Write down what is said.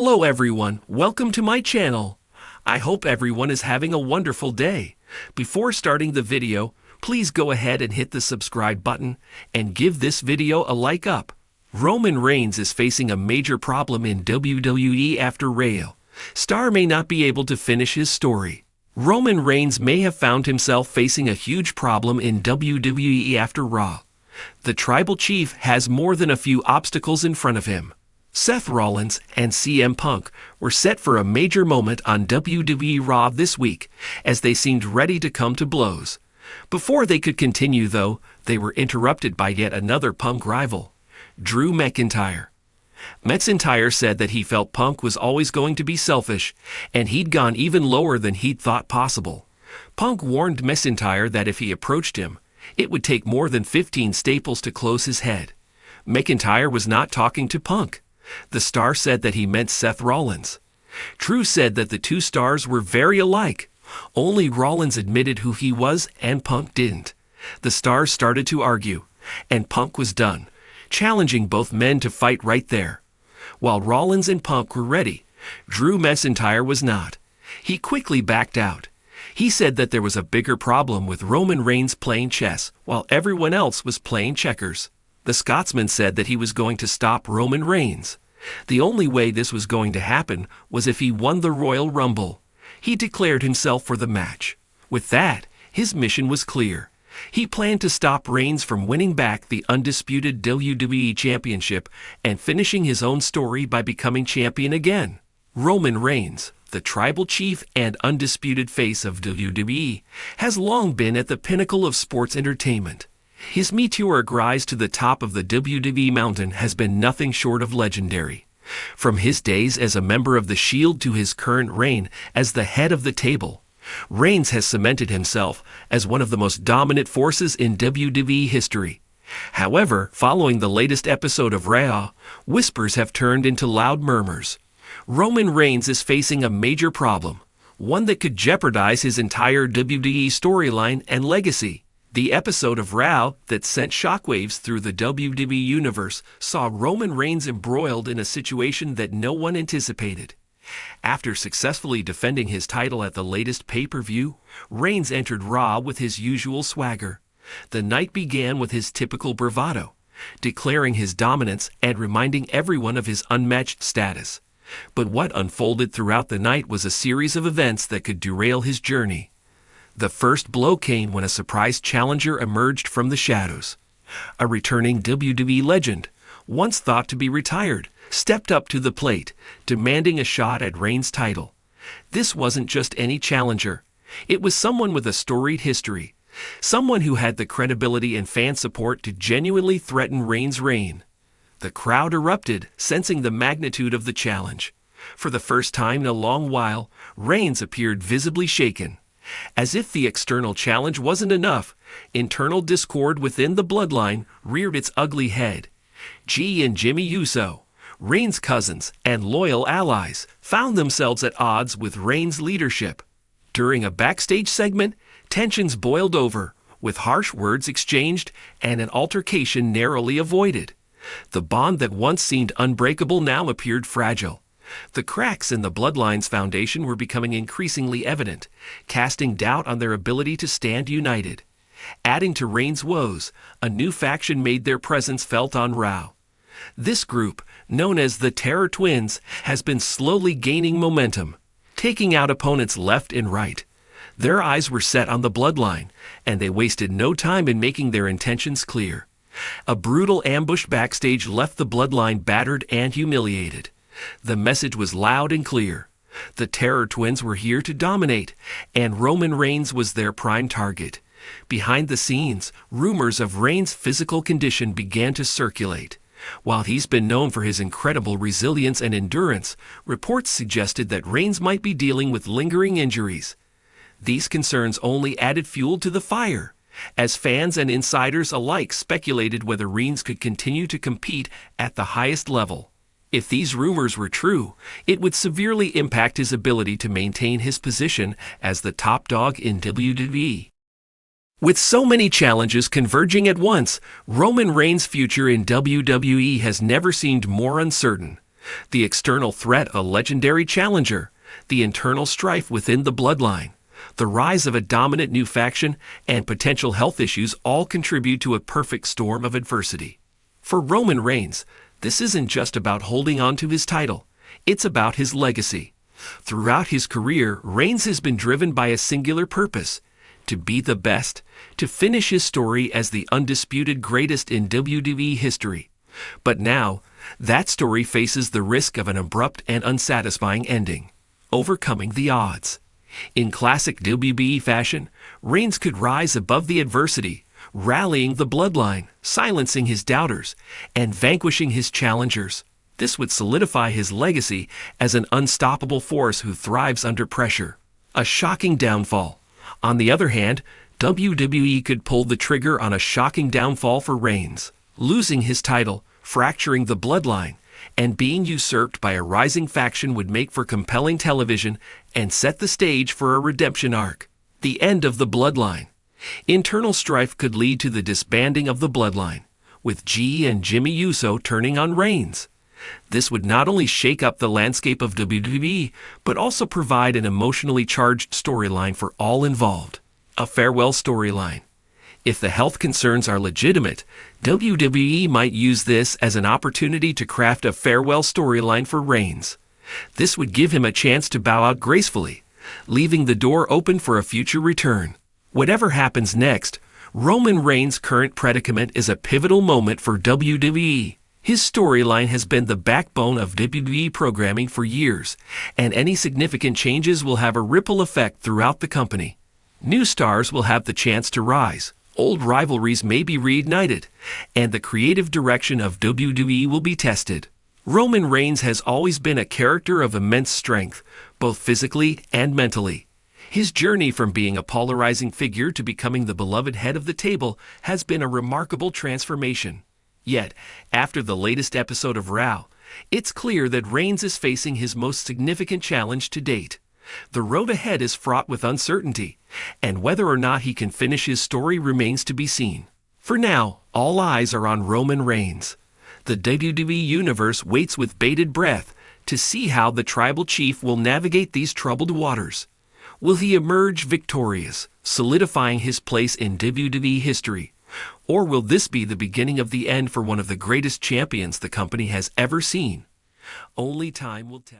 Hello everyone, welcome to my channel. I hope everyone is having a wonderful day. Before starting the video, please go ahead and hit the subscribe button and give this video a like up. Roman Reigns is facing a major problem in WWE after Raw. Star may not be able to finish his story. Roman Reigns may have found himself facing a huge problem in WWE after Raw. The Tribal Chief has more than a few obstacles in front of him. Seth Rollins and CM Punk were set for a major moment on WWE Raw this week, as they seemed ready to come to blows. Before they could continue, though, they were interrupted by yet another Punk rival, Drew McIntyre. McIntyre said that he felt Punk was always going to be selfish, and he'd gone even lower than he'd thought possible. Punk warned McIntyre that if he approached him, it would take more than 15 staples to close his head. McIntyre was not talking to Punk. The star said that he meant Seth Rollins. Drew said that the two stars were very alike. Only Rollins admitted who he was and Punk didn't. The stars started to argue, and Punk was done, challenging both men to fight right there. While Rollins and Punk were ready, Drew McIntyre was not. He quickly backed out. He said that there was a bigger problem with Roman Reigns playing chess while everyone else was playing checkers. The Scotsman said that he was going to stop Roman Reigns. The only way this was going to happen was if he won the Royal Rumble. He declared himself for the match. With that, his mission was clear. He planned to stop Reigns from winning back the undisputed WWE Championship and finishing his own story by becoming champion again. Roman Reigns, the Tribal Chief and undisputed face of WWE, has long been at the pinnacle of sports entertainment. His meteoric rise to the top of the WWE mountain has been nothing short of legendary. From his days as a member of The Shield to his current reign as the head of the table, Reigns has cemented himself as one of the most dominant forces in WWE history. However, following the latest episode of Raw, whispers have turned into loud murmurs. Roman Reigns is facing a major problem, one that could jeopardize his entire WWE storyline and legacy. The episode of Raw that sent shockwaves through the WWE universe saw Roman Reigns embroiled in a situation that no one anticipated. After successfully defending his title at the latest pay-per-view, Reigns entered Raw with his usual swagger. The night began with his typical bravado, declaring his dominance and reminding everyone of his unmatched status. But what unfolded throughout the night was a series of events that could derail his journey. The first blow came when a surprise challenger emerged from the shadows. A returning WWE legend, once thought to be retired, stepped up to the plate, demanding a shot at Reigns' title. This wasn't just any challenger. It was someone with a storied history, someone who had the credibility and fan support to genuinely threaten Reigns' reign. The crowd erupted, sensing the magnitude of the challenge. For the first time in a long while, Reigns appeared visibly shaken. As if the external challenge wasn't enough, internal discord within the bloodline reared its ugly head. G and Jimmy Uso, Reigns' cousins and loyal allies, found themselves at odds with Reigns' leadership. During a backstage segment, tensions boiled over, with harsh words exchanged and an altercation narrowly avoided. The bond that once seemed unbreakable now appeared fragile. The cracks in the bloodline's foundation were becoming increasingly evident, casting doubt on their ability to stand united. Adding to Reigns' woes, a new faction made their presence felt on Raw. This group, known as the Terror Twins, has been slowly gaining momentum, taking out opponents left and right. Their eyes were set on the bloodline, and they wasted no time in making their intentions clear. A brutal ambush backstage left the bloodline battered and humiliated. The message was loud and clear. The Terror Twins were here to dominate, and Roman Reigns was their prime target. Behind the scenes, rumors of Reigns' physical condition began to circulate. While he's been known for his incredible resilience and endurance, reports suggested that Reigns might be dealing with lingering injuries. These concerns only added fuel to the fire, as fans and insiders alike speculated whether Reigns could continue to compete at the highest level. If these rumors were true, it would severely impact his ability to maintain his position as the top dog in WWE. With so many challenges converging at once, Roman Reigns' future in WWE has never seemed more uncertain. The external threat, a legendary challenger, the internal strife within the bloodline, the rise of a dominant new faction, and potential health issues all contribute to a perfect storm of adversity. For Roman Reigns, this isn't just about holding on to his title, it's about his legacy. Throughout his career, Reigns has been driven by a singular purpose: to be the best, to finish his story as the undisputed greatest in WWE history. But now, that story faces the risk of an abrupt and unsatisfying ending, overcoming the odds. In classic WWE fashion, Reigns could rise above the adversity, rallying the bloodline, silencing his doubters, and vanquishing his challengers. This would solidify his legacy as an unstoppable force who thrives under pressure. A shocking downfall. On the other hand, WWE could pull the trigger on a shocking downfall for Reigns, losing his title, fracturing the bloodline, and being usurped by a rising faction would make for compelling television and set the stage for a redemption arc. The end of the bloodline. Internal strife could lead to the disbanding of the bloodline, with G and Jimmy Uso turning on Reigns. This would not only shake up the landscape of WWE, but also provide an emotionally charged storyline for all involved. A farewell storyline. If the health concerns are legitimate, WWE might use this as an opportunity to craft a farewell storyline for Reigns. This would give him a chance to bow out gracefully, leaving the door open for a future return. Whatever happens next, Roman Reigns' current predicament is a pivotal moment for WWE. His storyline has been the backbone of WWE programming for years, and any significant changes will have a ripple effect throughout the company. New stars will have the chance to rise, old rivalries may be reignited, and the creative direction of WWE will be tested. Roman Reigns has always been a character of immense strength, both physically and mentally. His journey from being a polarizing figure to becoming the beloved head of the table has been a remarkable transformation. Yet, after the latest episode of Raw, it's clear that Reigns is facing his most significant challenge to date. The road ahead is fraught with uncertainty, and whether or not he can finish his story remains to be seen. For now, all eyes are on Roman Reigns. The WWE Universe waits with bated breath to see how the tribal chief will navigate these troubled waters. Will he emerge victorious, solidifying his place in WWE history? Or will this be the beginning of the end for one of the greatest champions the company has ever seen? Only time will tell.